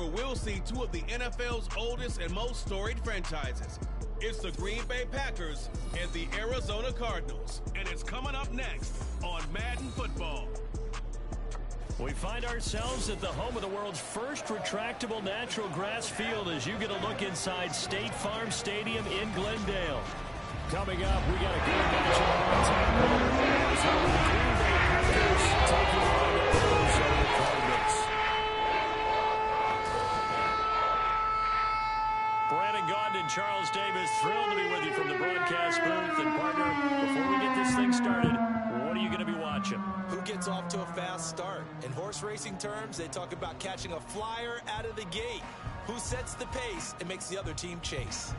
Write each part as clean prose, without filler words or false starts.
where we'll see two of the NFL's oldest and most storied franchises. It's the Green Bay Packers and the Arizona Cardinals. And it's coming up next on Madden Football. We find ourselves at the home of the world's first retractable natural grass field as you get a look inside State Farm Stadium in Glendale. Coming up, we got a good matchup on tap here as the Green Bay Packers taking on the Arizona Cardinals. Brandon Gaudin and Charles Davis, thrilled to be with you from the broadcast booth. And partner, before we get this thing started, what are you going to be watching? Who gets off to a fast start? In horse racing terms, they talk about catching a flyer out of the gate. Who sets the pace and makes the other team chase?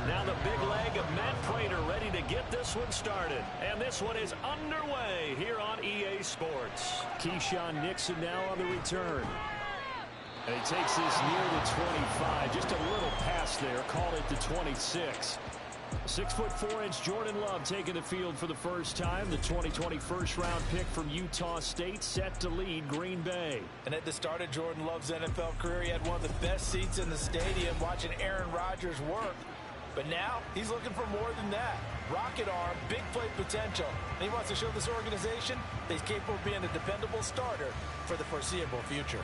Now the big leg of Matt Prater ready to get this one started. And this one is underway here on EA Sports. Keyshawn Nixon now on the return. And he takes this near the 25. Just a little pass there. Called it the 26. 6'4" Jordan Love taking the field for the first time. The 2020 first-round pick from Utah State set to lead Green Bay. And at the start of Jordan Love's NFL career, he had one of the best seats in the stadium watching Aaron Rodgers work. But now he's looking for more than that. Rocket arm, big play potential. And he wants to show this organization that he's capable of being a dependable starter for the foreseeable future.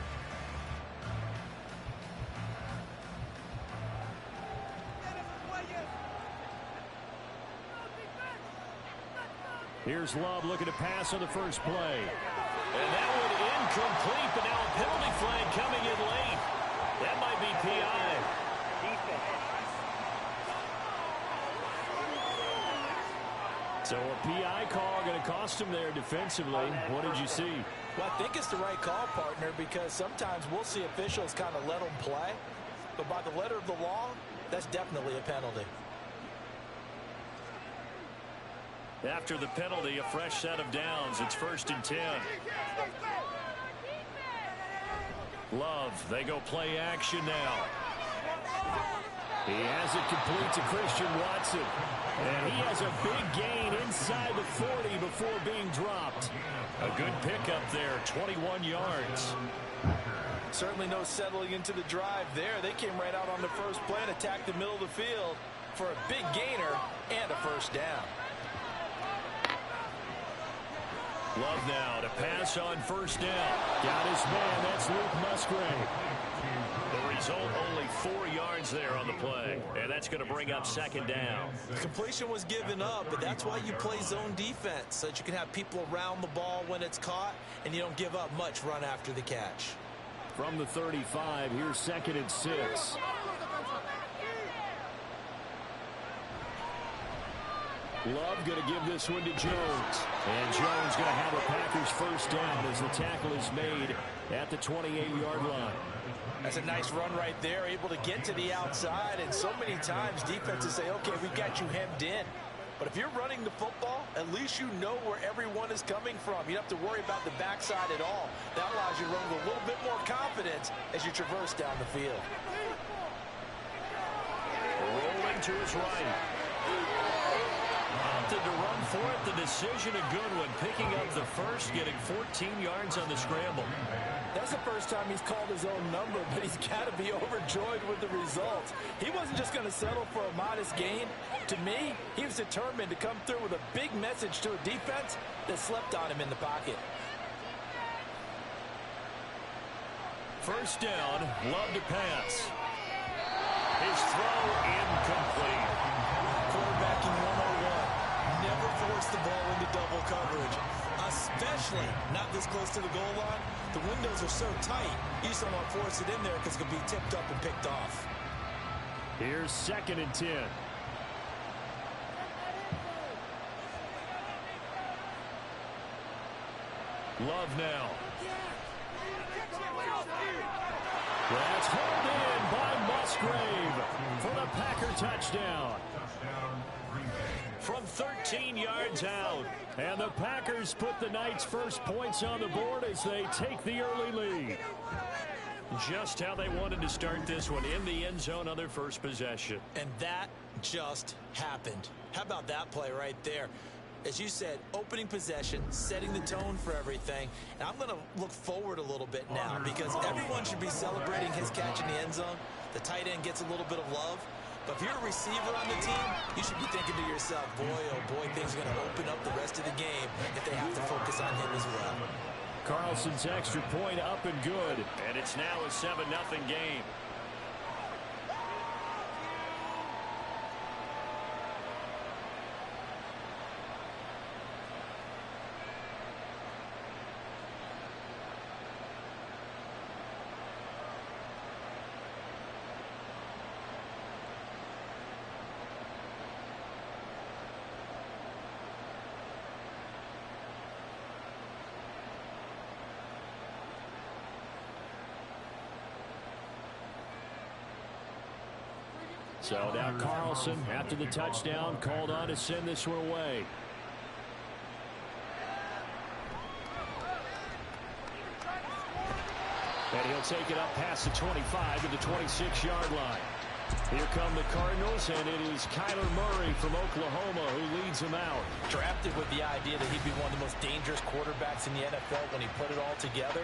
Here's Love looking to pass on the first play. And that one incomplete, but now a penalty flag coming in late. That might be PI. So a PI call going to cost him there defensively. What did you see? Well, I think it's the right call, partner, because sometimes we'll see officials kind of let them play. But by the letter of the law, that's definitely a penalty. After the penalty, a fresh set of downs. It's 1st and 10. Love, they go play action now. He has it complete to Christian Watson. And he has a big gain inside the 40 before being dropped. A good pickup there, 21 yards. Certainly no settling into the drive there. They came right out on the first play and attacked the middle of the field for a big gainer and a first down. Love now to pass on first down. Got his man, that's Luke Musgrave. The result, only 4 yards there on the play. And that's going to bring up 2nd down. Completion was given up, but that's why you play zone defense, so that you can have people around the ball when it's caught, and you don't give up much run after the catch. From the 35, here's 2nd and 6. Love going to give this one to Jones. And Jones going to have a Packers first down as the tackle is made at the 28-yard line. That's a nice run right there, able to get to the outside. And so many times defenses say, okay, we got you hemmed in. But if you're running the football, at least you know where everyone is coming from. You don't have to worry about the backside at all. That allows you to run with a little bit more confidence as you traverse down the field. Rolling to his right. Opted to run for it. The decision, a good one. Picking up the first, getting 14 yards on the scramble. That's the first time he's called his own number, but he's got to be overjoyed with the results. He wasn't just going to settle for a modest gain. To me, he was determined to come through with a big message to a defense that slept on him in the pocket. First down, Love to pass. His throw incomplete. Quarterbacking 101. Never force the ball into double coverage. Especially not this close to the goal line. The windows are so tight, you just don't want to force it in there because it could be tipped up and picked off. Here's 2nd and 10. Love now. That's hauled in by Musgrave for the Packer touchdown. From 13 yards out. And the Packers put the Knights' first points on the board as they take the early lead. Just how they wanted to start this one, in the end zone on their first possession. And that just happened. How about that play right there? As you said, opening possession, setting the tone for everything. And I'm going to look forward a little bit now because everyone should be celebrating his catch in the end zone. The tight end gets a little bit of love. But if you're a receiver on the team, you should be thinking to yourself, boy, oh boy, things are going to open up the rest of the game if they have to focus on him as well. Carlson's extra point up and good. And it's now a 7-0 game. So now Carlson, after the touchdown, called on to send this one away. And he'll take it up past the 25 to the 26-yard line. Here come the Cardinals, and it is Kyler Murray from Oklahoma who leads them out. Drafted with the idea that he'd be one of the most dangerous quarterbacks in the NFL when he put it all together.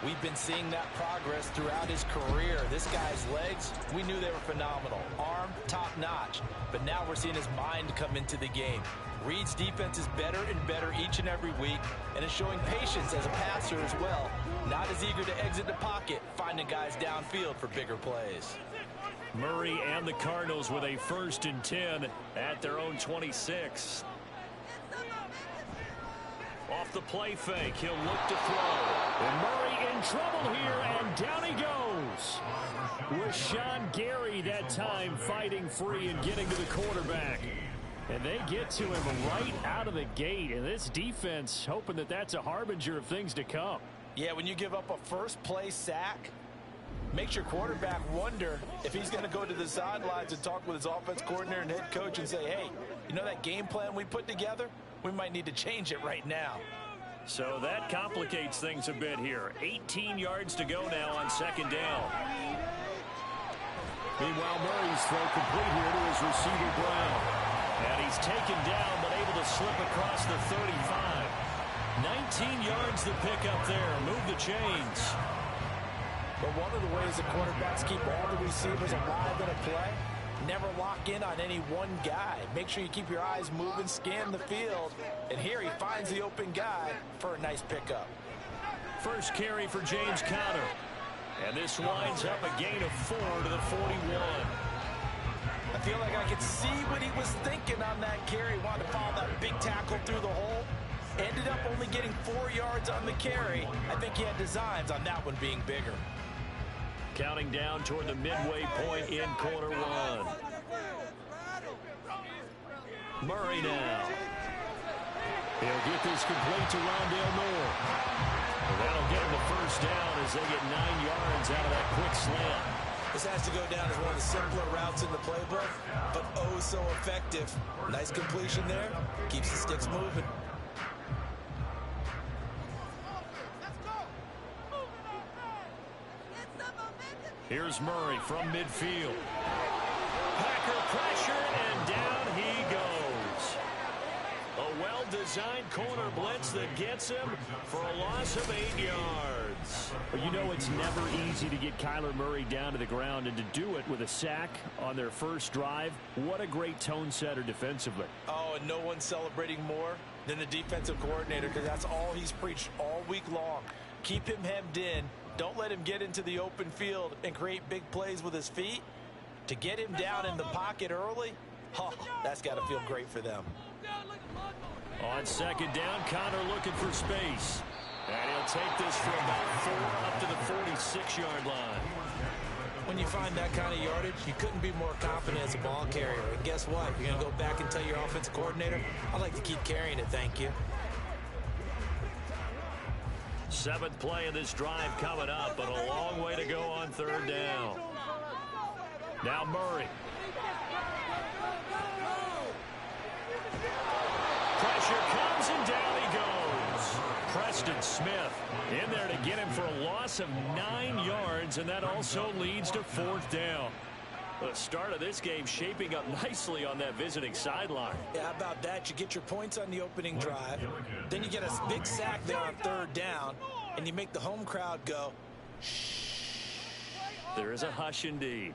We've been seeing that progress throughout his career. This guy's legs, we knew they were phenomenal. Arm, top-notch. But now we're seeing his mind come into the game. Reed's defense is better and better each and every week, and is showing patience as a passer as well. Not as eager to exit the pocket, finding guys downfield for bigger plays. Murray and the Cardinals with a 1st and 10 at their own 26. Off the play fake, he'll look to throw. And Murray in trouble here, and down he goes. With Sean Gary that time fighting free and getting to the quarterback. And they get to him right out of the gate. And this defense hoping that that's a harbinger of things to come. Yeah, when you give up a first play sack, makes your quarterback wonder if he's going to go to the sidelines and talk with his offense coordinator and head coach and say, hey, you know that game plan we put together? We might need to change it right now. So that complicates things a bit here. 18 yards to go now on 2nd down. Meanwhile, Murray's throw complete here to his receiver, Brown. And he's taken down, but able to slip across the 35. 19 yards to pick up there. Move the chains. But one of the ways the quarterbacks keep all the receivers alive in a play, never lock in on any one guy. Make sure you keep your eyes moving, scan the field. And here he finds the open guy for a nice pickup. First carry for James Conner. And this winds up a gain of 4 to the 41. I feel like I could see what he was thinking on that carry. Wanted to follow that big tackle through the hole. Ended up only getting 4 yards on the carry. I think he had designs on that one being bigger. Counting down toward the midway point in quarter one. Murray now. He'll get this complete to Rondale Moore. And that'll get him the first down as they get 9 yards out of that quick slant. This has to go down as one of the simpler routes in the playbook, but oh so effective. Nice completion there. Keeps the sticks moving. Here's Murray from midfield. Packer pressure, and down he goes. A well-designed corner blitz that gets him for a loss of 8 yards. But you know it's never easy to get Kyler Murray down to the ground, and to do it with a sack on their first drive, what a great tone setter defensively. Oh, and no one's celebrating more than the defensive coordinator, because that's all he's preached all week long. Keep him hemmed in. Don't let him get into the open field and create big plays with his feet. To get him down in the pocket early, oh, that's got to feel great for them. On second down, Connor looking for space. And he'll take this for about 4 up to the 46-yard line. When you find that kind of yardage, you couldn't be more confident as a ball carrier. And guess what? You're going to go back and tell your offensive coordinator, I'd like to keep carrying it, thank you. 7th play of this drive coming up, but a long way to go on 3rd down. Now Murray. Pressure comes and down he goes. Preston Smith in there to get him for a loss of 9 yards, and that also leads to 4th down. The start of this game shaping up nicely on that visiting sideline. Yeah, how about that? You get your points on the opening drive, then you get a big sack there on 3rd down, and you make the home crowd go, shh. There is a hush indeed.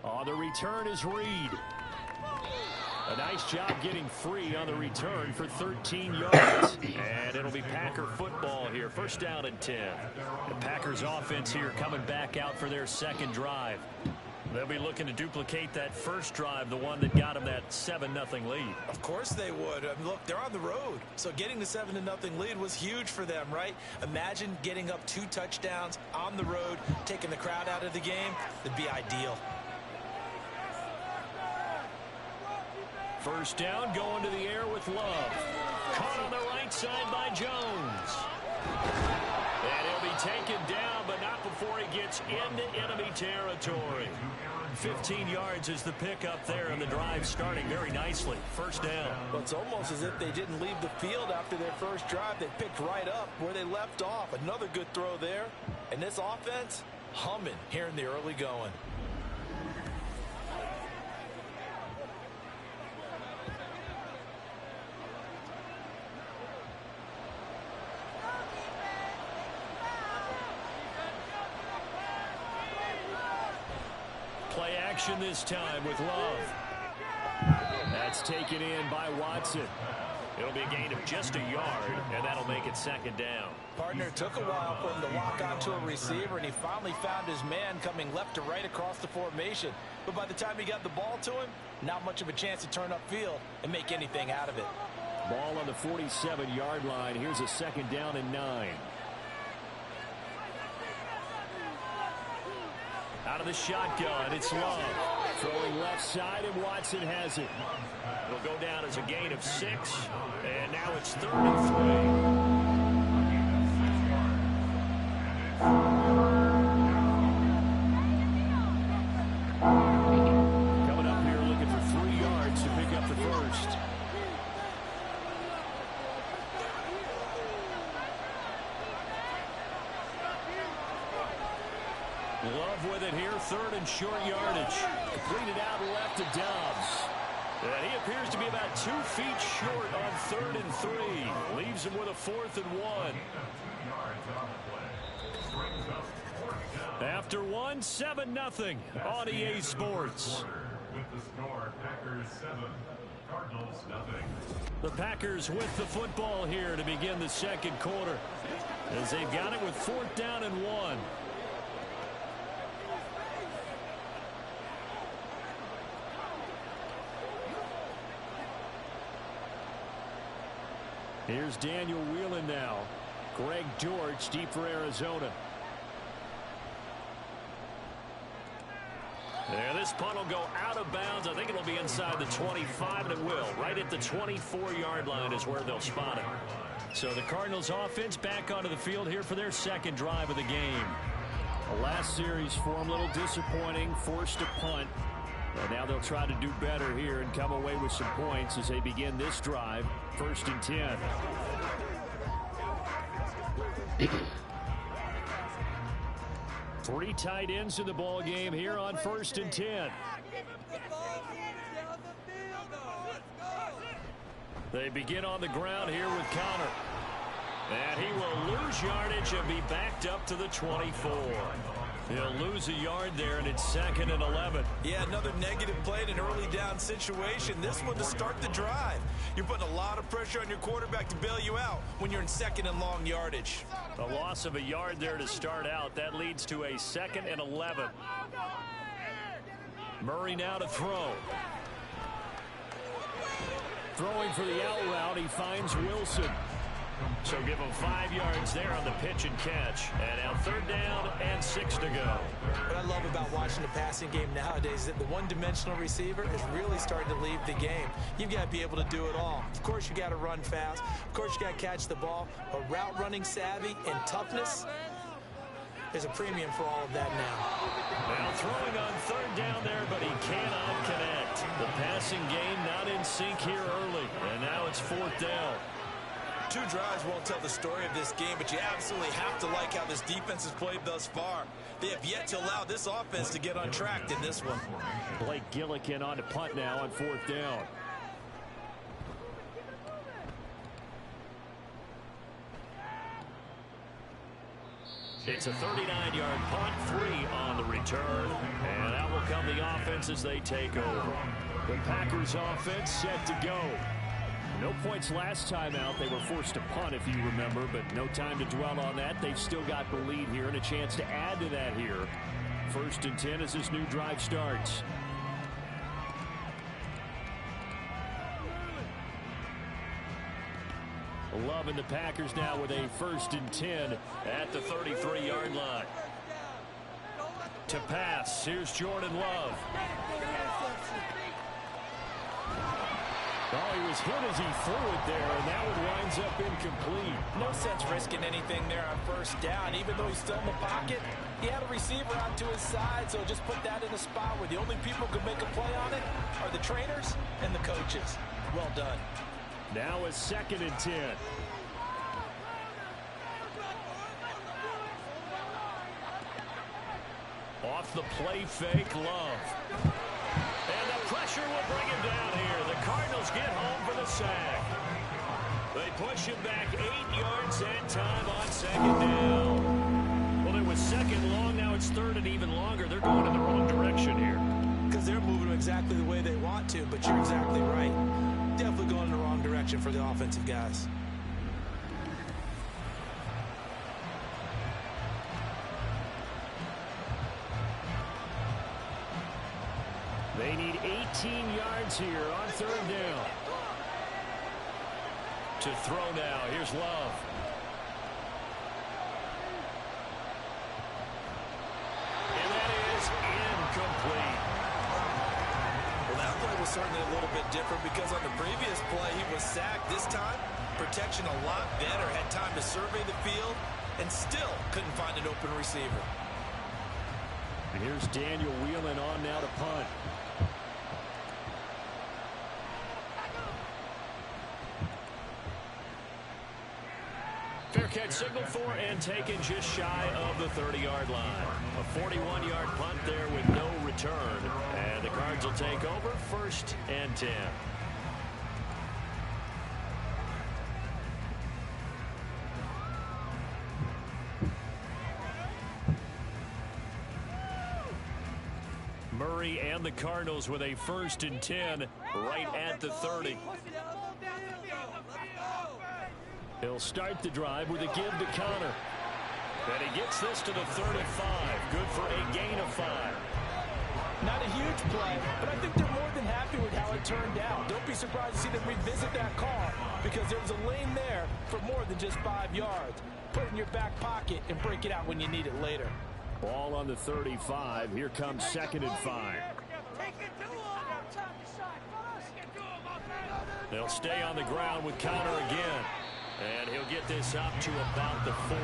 On the return is Reed. A nice job getting free on the return for 13 yards. And it'll be Packer football here. 1st down and 10. The Packers offense here coming back out for their 2nd drive. They'll be looking to duplicate that first drive, the one that got them that 7-0 lead. Of course they would. I mean, look, they're on the road. So getting the 7-0 lead was huge for them, right? Imagine getting up 2 touchdowns on the road, taking the crowd out of the game. It'd be ideal. 1st down, going to the air with Love. Caught on the right side by Jones. And he'll be taken down, but not before he gets into enemy territory. 15 yards is the pickup there, and the drive starting very nicely. 1st down. Well, it's almost as if they didn't leave the field after their first drive. They picked right up where they left off. Another good throw there. And this offense, humming here in the early going. Play action this time with Love. That's taken in by Watson. It'll be a gain of just a yard, and that'll make it 2nd down. Partner, took a while for him to lock onto a receiver, and he finally found his man coming left to right across the formation. But by the time he got the ball to him, not much of a chance to turn upfield and make anything out of it. Ball on the 47-yard line. Here's a 2nd down and 9. Out of the shotgun, it's Love. Throwing left side, and Watson has it. It'll go down as a gain of 6, and now it's 3rd and 3. Coming up here looking for 3 yards to pick up the first. Love with it here, 3rd and short yardage. Completed out left to Dobbs. And he appears to be about 2 feet short on 3rd and 3. Leaves him with a 4th and 1. After 1, 7-0 on EA Sports. With the score, Packers 7, Cardinals 0. The Packers with the football here to begin the 2nd quarter, as they've got it with 4th down and 1. Here's Daniel Whelan now. Greg George deep for Arizona. Yeah, this punt will go out of bounds. I think it'll be inside the 25, and it will. Right at the 24-yard line is where they'll spot it. So the Cardinals offense back onto the field here for their 2nd drive of the game. The last series for them a little disappointing, forced a punt. And now they'll try to do better here and come away with some points as they begin this drive. 1st and 10. Three tight ends in the ball game here on 1st and 10. They begin on the ground here with Connor. And he will lose yardage and be backed up to the 24. He'll lose a yard there, and it's 2nd and 11. Yeah, another negative play in an early down situation. This one to start the drive. You're putting a lot of pressure on your quarterback to bail you out when you're in 2nd and long yardage. A loss of a yard there to start out. That leads to a 2nd and 11. Murray now to throw. Throwing for the out route, he finds Wilson. So give him 5 yards there on the pitch and catch. And now 3rd down and 6 to go. What I love about watching the passing game nowadays is that the one-dimensional receiver is really starting to leave the game. You've got to be able to do it all. Of course, you got to run fast. Of course, you got to catch the ball. But route running savvy and toughness, there's a premium for all of that now. Now throwing on 3rd down there, but he cannot connect. The passing game not in sync here early. And now it's 4th down. 2 drives won't tell the story of this game, but you absolutely have to like how this defense has played thus far. They have yet to allow this offense to get untracked in this one. Blake Gillikin on to punt now on 4th down. It's a 39-yard punt, 3 on the return. And that will come the offense as they take over. The Packers offense set to go. No points last time out. They were forced to punt, if you remember, but no time to dwell on that. They've still got the lead here and a chance to add to that here. 1st and 10 as this new drive starts. Love and the Packers now with a 1st and 10 at the 33-yard line. To pass, here's Jordan Love. Oh, he was hit as he threw it there, and that one winds up incomplete. No sense risking anything there on 1st down. Even though he's still in the pocket, he had a receiver out to his side, so just put that in a spot where the only people who can make a play on it are the trainers and the coaches. Well done. Now a 2nd and 10. Off the play fake, Love. And the pressure will bring him down here. The Cardinals get home for the sack. They push him back 8 yards and time on 2nd down. Well, it was 2nd long. Now it's 3rd and even longer. They're going in the wrong direction here. Because they're moving exactly the way they want to, but you're exactly right. Definitely going in the wrong direction for the offensive guys. They need 18 yards here on 3rd down. To throw now. Here's Love. And that is incomplete. Well, that play was certainly a little bit different because on the previous play, he was sacked. This time, protection a lot better. Had time to survey the field and still couldn't find an open receiver. And here's Daniel Whelan on now to punt. Fair catch signaled for and taken just shy of the 30-yard line. A 41-yard punt there with no return. And the Cards will take over 1st and 10. Murray and the Cardinals with a 1st and 10 right at the 30. He'll start the drive with a give to Connor. And he gets this to the 35. Good for a gain of 5. Not a huge play, but I think they're more than happy with how it turned out. Don't be surprised to see them revisit that call because there was a lane there for more than just 5 yards. Put it in your back pocket and break it out when you need it later. Ball on the 35. Here comes 2nd and 5. They'll stay on the ground with Connor again. And he'll get this up to about the 40.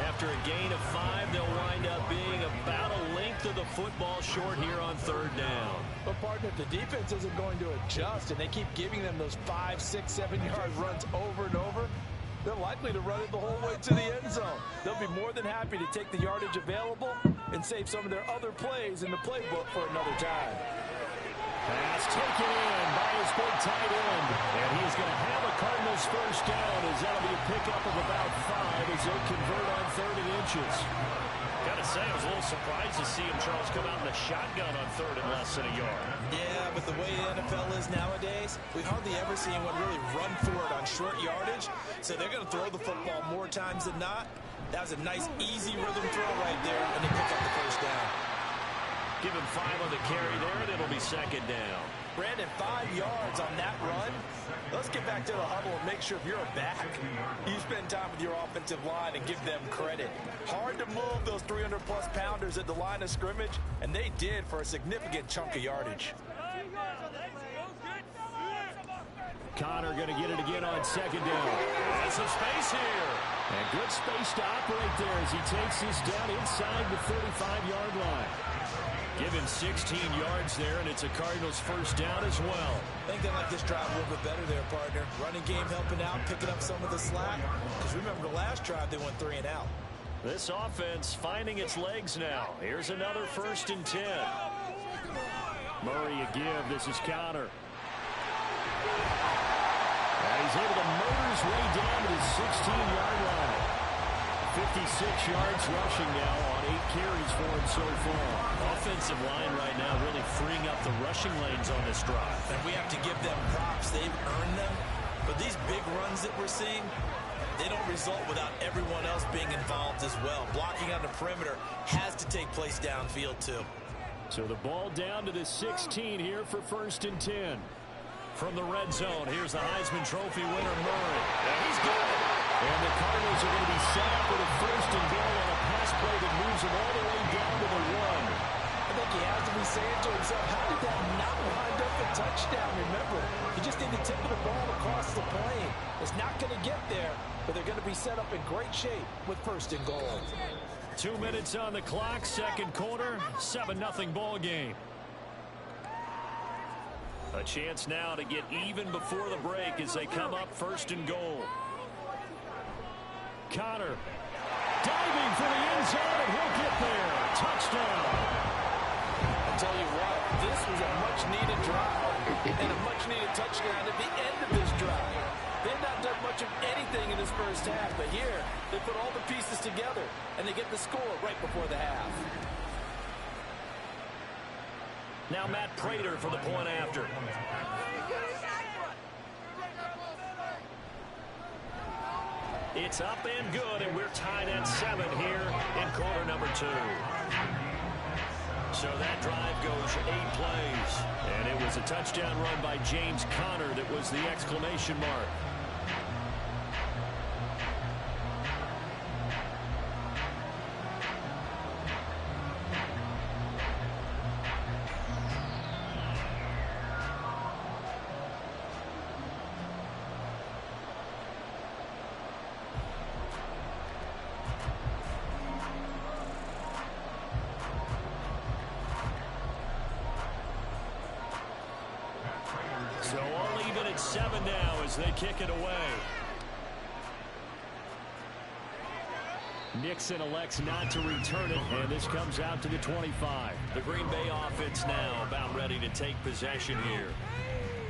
After a gain of 5, they'll wind up being about a length of the football short here on 3rd down. But, partner, if the defense isn't going to adjust and they keep giving them those 5, 6, 7-yard runs over and over, they're likely to run it the whole way to the end zone. They'll be more than happy to take the yardage available and save some of their other plays in the playbook for another time. Pass taken in by his big tight end. And he's going to have a Cardinals 1st down as that'll be a pickup of about 5 as they convert on 3rd and inches. Gotta say, I was a little surprised to see him, Charles, come out in the shotgun on 3rd and less than a yard. Yeah, but the way the NFL is nowadays, we hardly ever see anyone really run for it on short yardage. So they're going to throw the football more times than not. That was a nice, easy rhythm throw right there, and they pick up the 1st down. Give him 5 on the carry there, and it'll be 2nd down. Brandon, 5 yards on that run. Let's get back to the huddle and make sure if you're a back, you spend time with your offensive line and give them credit. Hard to move those 300-plus pounders at the line of scrimmage, and they did for a significant chunk of yardage. Connor going to get it again on second down. Has some space here. And good space to operate there as he takes this down inside the 35-yard line. Give him 16 yards there, and it's a Cardinals first down as well. I think they like this drive a little bit better there, partner. Running game helping out, picking up some of the slack. Because remember the last drive, they went 3 and out. This offense finding its legs now. Here's another 1st and 10. Murray a give. This is Connor. And he's able to motor his way down to the 16-yard line. 56 yards rushing now on 8 carries for him so far. Offensive line right now really freeing up the rushing lanes on this drive. And we have to give them props. They've earned them. But these big runs that we're seeing, they don't result without everyone else being involved as well. Blocking on the perimeter has to take place downfield too. So the ball down to the 16 here for 1st and 10. From the red zone, here's the Heisman Trophy winner, Murray. And he's got it. And the Cardinals are going to be set up with a 1st and goal on a pass play that moves them all the way down to the 1. I think he has to be saying to himself, how did that not wind up a touchdown? Remember, you just need to tip the ball across the plane. It's not going to get there, but they're going to be set up in great shape with 1st and goal. 2 minutes on the clock, second quarter, 7-0 ball game. A chance now to get even before the break as they come up 1st and goal. Connor diving for the end zone, and he'll get there. Touchdown. I'll tell you what, this was a much-needed drive and a much-needed touchdown at the end of this drive. They've not done much of anything in this first half, but here they put all the pieces together, and they get the score right before the half. Now Matt Prater for the point after. It's up and good, and we're tied at 7 here in quarter number 2. So that drive goes 8 plays, and it was a touchdown run by James Conner that was the exclamation mark. So all even at 7 now as they kick it away. Nixon elects not to return it, and this comes out to the 25. The Green Bay offense now about ready to take possession here.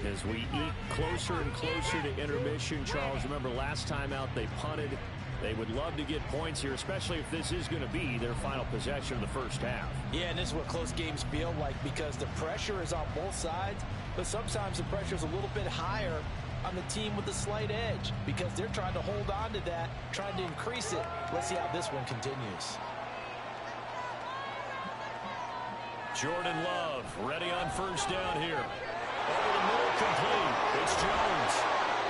As we eat closer and closer to intermission, Charles, remember last time out they punted. They would love to get points here, especially if this is going to be their final possession of the first half. Yeah, and this is what close games feel like because the pressure is on both sides, but sometimes the pressure is a little bit higher on the team with the slight edge because they're trying to hold on to that, trying to increase it. Let's see how this one continues. Jordan Love ready on first down here. Over the middle, complete. It's Jones.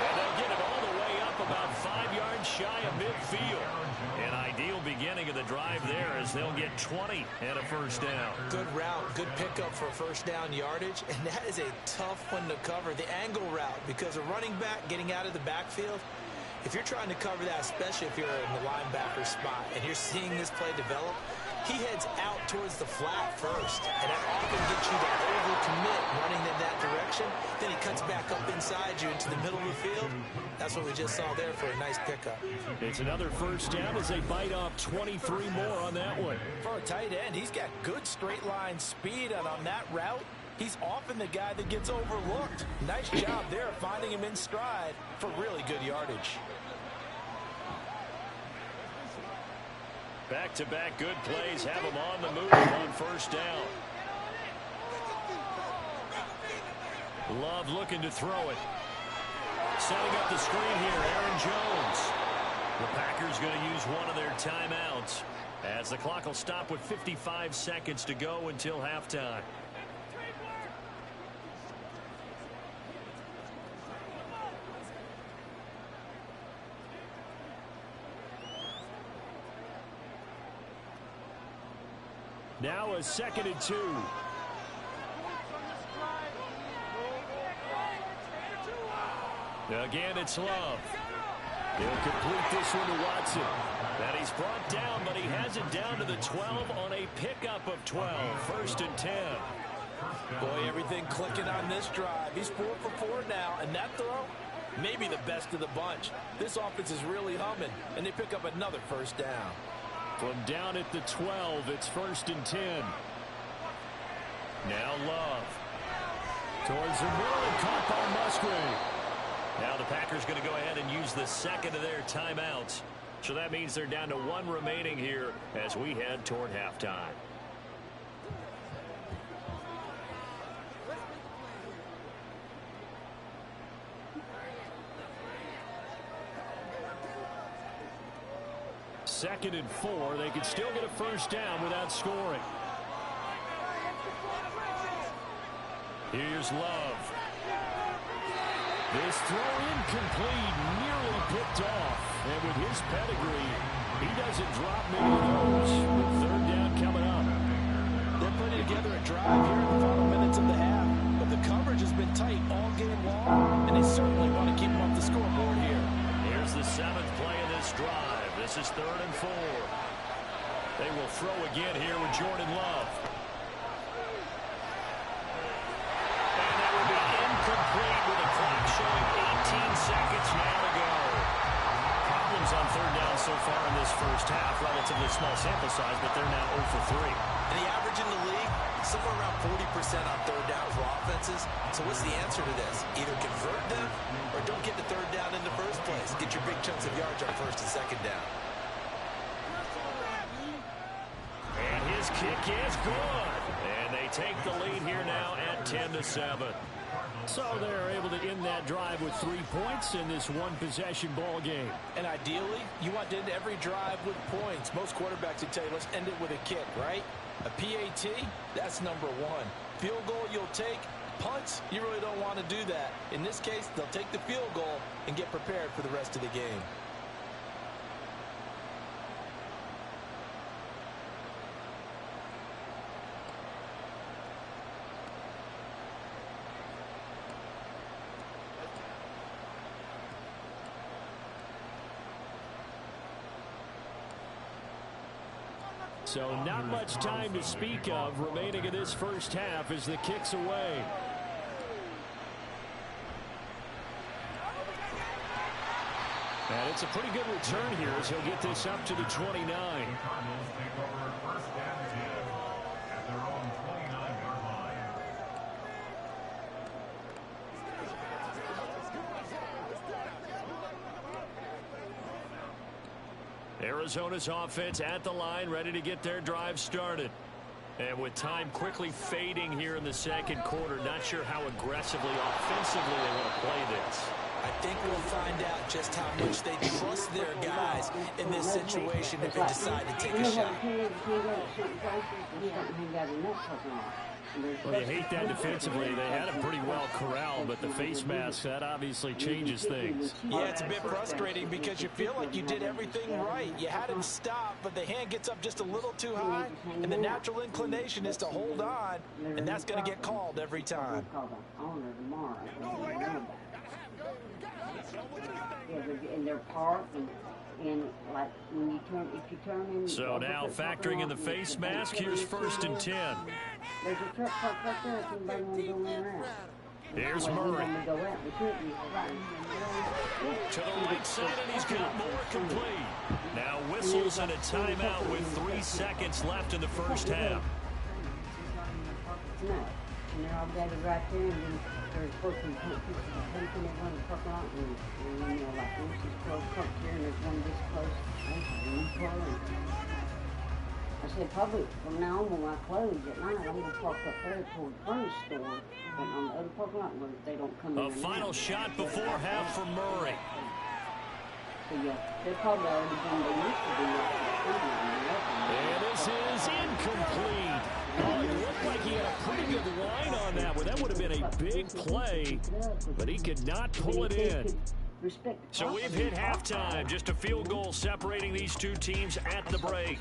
And they'll get it all the way up about 5 yards shy of midfield. An ideal beginning of the drive there as they'll get 20 and a first down. Good route, good pickup for first down yardage, and that is a tough one to cover, the angle route, because a running back getting out of the backfield, if you're trying to cover that, especially if you're in the linebacker spot and you're seeing this play develop, he heads out towards the flat first, and that often gets you to overcommit running in that direction. Then he cuts back up inside you into the middle of the field. That's what we just saw there for a nice pickup. It's another first down as they bite off 23 more on that one. For a tight end, he's got good straight line speed, and on that route, he's often the guy that gets overlooked. Nice job there finding him in stride for really good yardage. Back-to-back good plays have him on the move on first down. Love looking to throw it. Setting up the screen here, Aaron Jones. The Packers going to use one of their timeouts as the clock will stop with 55 seconds to go until halftime. Now a 2nd and 2. Again, it's Love. He'll complete this one to Watson. And he's brought down, but he has it down to the 12 on a pickup of 12. 1st and 10. Boy, everything clicking on this drive. He's 4 for 4 now, and that throw, maybe the best of the bunch. This offense is really humming, and they pick up another 1st down. From down at the 12, it's 1st and 10. Now Love. Towards the middle and caught by Musgrave. Now the Packers going to go ahead and use the 2nd of their timeouts. So that means they're down to 1 remaining here as we head toward halftime. Second and 4. They could still get a 1st down without scoring. Here's Love. This throw incomplete, nearly picked off. And with his pedigree, he doesn't drop many of those. With 3rd down coming up. They're putting together a drive here in the final minutes of the half. But the coverage has been tight all game long, and they certainly want to keep them off the scoreboard here. Here's the 7th play of this drive. This is 3rd and 4. They will throw again here with Jordan Love. And that will be incomplete with the clock showing 18 seconds now to go. Problems on 3rd down so far in this first half. Relatively small sample size, but they're now 0 for 3. And the average in the league, somewhere around 40% on 3rd down for offenses. So what's the answer to this? Either convert them or don't get the 3rd down in the first place. Get your big chunks of yards on 1st and 2nd down. And his kick is good. And they take the lead here now at 10-7. So they're able to end that drive with 3 points in this one-possession ball game. And ideally, you want to end every drive with points. Most quarterbacks would tell you, let's end it with a kick, right? A PAT, that's number 1. Field goal you'll take. Punts, you really don't want to do that. In this case, they'll take the field goal and get prepared for the rest of the game. So not much time to speak of remaining in this first half as the kick's away. And it's a pretty good return here as he'll get this up to the 29. Cardinals take over 1st and 10 at their own 29-yard line. Arizona's offense at the line, ready to get their drive started. And with time quickly fading here in the 2nd quarter, not sure how aggressively, offensively they want to play this. I think we'll find out just how much they trust their guys in this situation if they decide to take a shot. Well, you hate that defensively. They had him pretty well corralled, but the face mask, that obviously changes things. Yeah, it's a bit frustrating because you feel like you did everything right. You had him stop, but the hand gets up just a little too high, and the natural inclination is to hold on, and that's going to get called every time. In their park and like when you turn, if you turn in. So now factoring in the face mask, here's 1st and 10. There's a truck parked right there if anybody wants to go in or out. Here's Murray. To the right side, and he's got more complete. Now whistles and a timeout with 3 seconds left in the first half. No, and they're all gathered right there, and then there's 14 pieces of paint in everyone in the parking lot, and you know, like this is close parked here, and there's one this close. I said, probably from now on when I close at night, I'm going to park up there toward the furnace store, but on the other parking lot where they don't come in. A final shot before half for Murray. So yeah, they're probably already done. They used to be And this is incomplete. Oh, it looked like he had a pretty good line on that one. That would have been a big play, but he could not pull it in. respect. So we've hit halftime. Just a field goal separating these two teams at the break.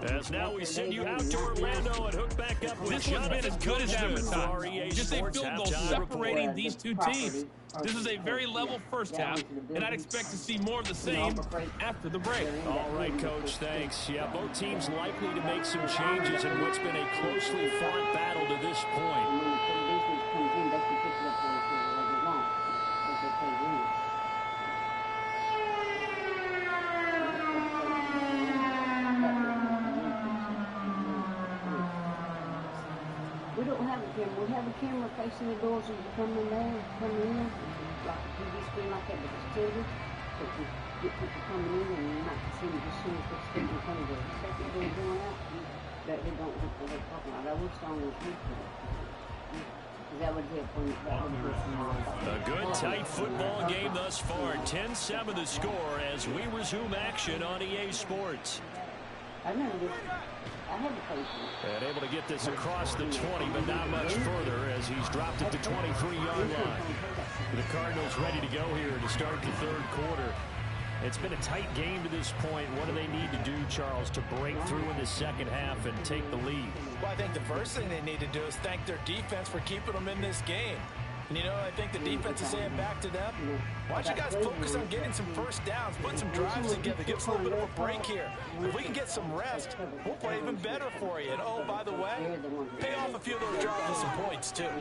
As now we send you out to Orlando and hook back up with This one's been as good as advertised. Just a field goal separating these two teams. This is a very level first half, and I'd expect to see more of the same after the break. All right, Coach, thanks. Yeah, both teams likely to make some changes in what's been a closely fought battle to this point. We don't have a camera. We have a camera facing the doors as you come in there, coming in, like a TV screen like that, but it's tilted. So to get people coming in and you're not seeing as soon as they're stepping from the second door going out, that they don't look what they're talking about. I wish I was used to it. That would help when that would be a good, tight football game thus far. 10-7 the score as we resume action on EA Sports. I remember this. I had the patience. And able to get this across the 20, but not much further as he's dropped it to 23-yard line. The Cardinals ready to go here to start the third quarter. It's been a tight game to this point. What do they need to do, Charles, to break through in the second half and take the lead? Well, I think the first thing they need to do is thank their defense for keeping them in this game. And, you know, I think the defense is saying back to them, why don't you guys focus on getting some first downs, put some drives together, give us a little bit of a break here. If we can get some rest, we'll play even better for you. And, oh, by the way, pay off a few of those drives with some points, too.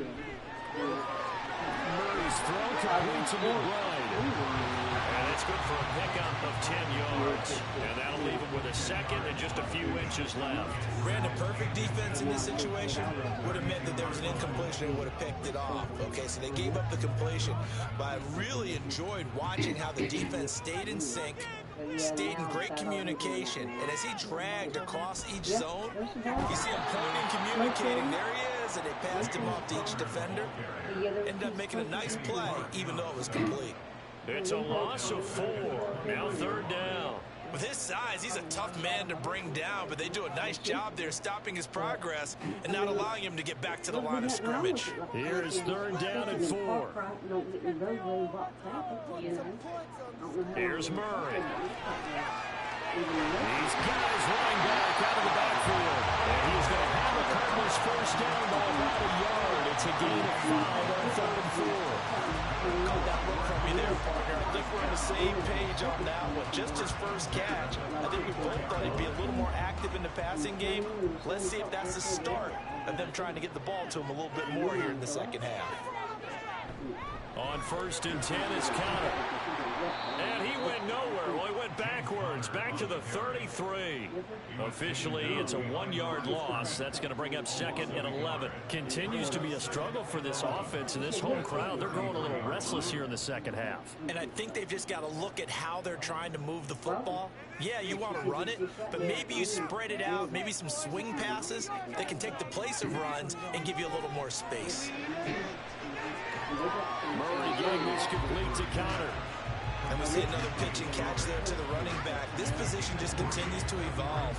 Murray's throw completes a McBride. And it's good for a pickup of 10 yards. And that'll leave him with a second and just a few inches left. Brandon, perfect defense in this situation would have meant that there was an incompletion and would have picked it off. Okay, so they gave up the completion. But I really enjoyed watching how the defense stayed in sync, stayed in great communication. And as he dragged across each zone, you see him pointing, communicating. There he is, and they passed him off to each defender. Ended up making a nice play, even though it was complete. It's a loss of 4. Now third down. With his size, he's a tough man to bring down, but they do a nice job there stopping his progress and not allowing him to get back to the line of scrimmage. Here's third down and 4. Here's Murray. He's got his running back out of the backfield. And he's going to have a Cardinals first down by about a yard. It's a gain of 5 on third and 4. Call that look from me there, partner. I think we're on the same page on that one. Just his first catch. I think we both thought he'd be a little more active in the passing game. Let's see if that's the start of them trying to get the ball to him a little bit more here in the second half. On first and 10 is Connor. And he went nowhere. Well, he went backwards, back to the 33. Officially, it's a 1-yard loss. That's going to bring up second and 11. Continues to be a struggle for this offense and this home crowd. They're growing a little restless here in the second half. And I think they've just got to look at how they're trying to move the football. Yeah, you want to run it, but maybe you spread it out, maybe some swing passes that can take the place of runs and give you a little more space. Murray getting this complete to Connor. And we see another pitch and catch there to the running back. This position just continues to evolve.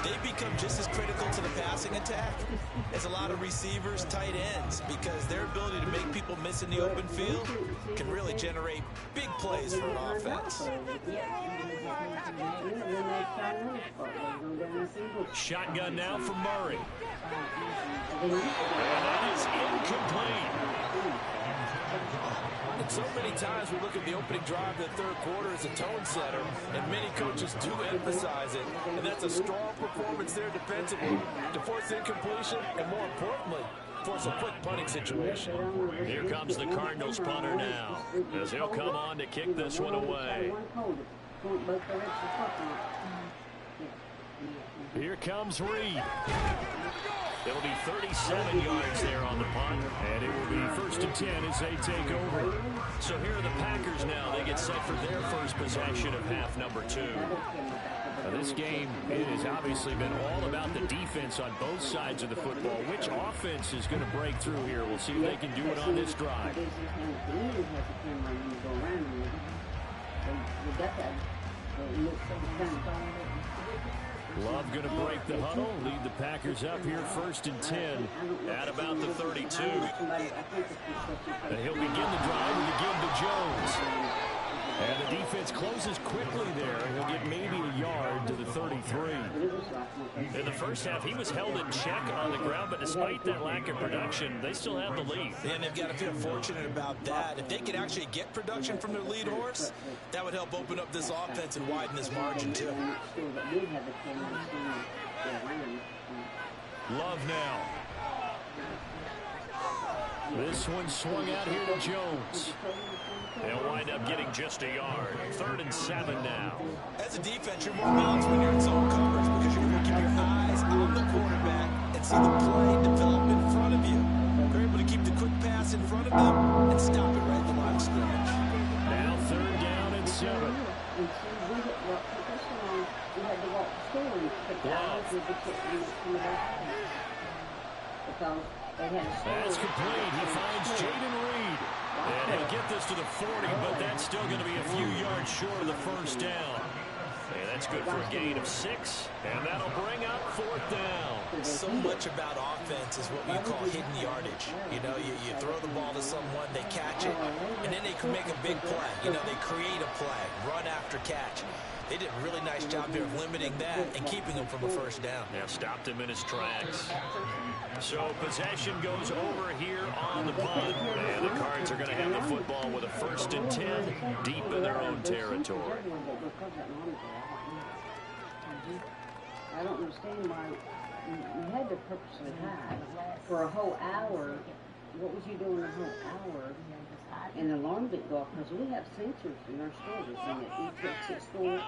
They become just as critical to the passing attack as a lot of receivers, tight ends, because their ability to make people miss in the open field can really generate big plays for an offense. Shotgun now for Murray. And that is incomplete. And so many times we look at the opening drive of the third quarter as a tone setter, and many coaches do emphasize it. And that's a strong performance there defensively to force incompletion and, more importantly, force a quick punting situation. Here comes the Cardinals punter now, as he'll come on to kick this one away. Here comes Reed. It'll be 37 yards there on the punt, and it will be first and 10 as they take over. So here are the Packers now. They get set for their first possession of half number 2. Now this game, it has obviously been all about the defense on both sides of the football. Which offense is going to break through here? We'll see if they can do it on this drive. Love going to break the huddle, lead the Packers up here first and 10 at about the 32. And he'll begin the drive with the give to Jones. And the defense closes quickly there. He'll get maybe a yard to the 33. In the first half, he was held in check on the ground, but despite that lack of production, they still have the lead. And they've got to feel fortunate about that. If they could actually get production from their lead horse, that would help open up this offense and widen this margin, too. Love now. This one swung out here to Jones. They'll wind up getting just a yard. 3rd and 7 now. As a defense, you're more balanced when you're in zone coverage because you're able to keep your eyes on the quarterback and see the play develop in front of you. They're able to keep the quick pass in front of them and stop it right at the line of scrimmage. Now 3rd down and 7. That's complete. He finds Jaden Reed. And he'll get this to the 40, but that's still going to be a few yards short of the first down. And that's good for a gain of 6, and that'll bring up 4th down. So much about offense is what we call hidden yardage. You know, you throw the ball to someone, they catch it, and then they can make a big play. You know, they create a play, run after catch. They did a really nice job there of limiting that and keeping him from a first down. Yeah, stopped him in his tracks. So possession goes over here on the punt. And the Cards are going to have the football with a 1st and 10 deep in their own territory. I don't understand why you had to purposely hide for a whole hour. What was you doing a whole hour? And the alarm didn't go off because we have sensors in our stores. And at each store,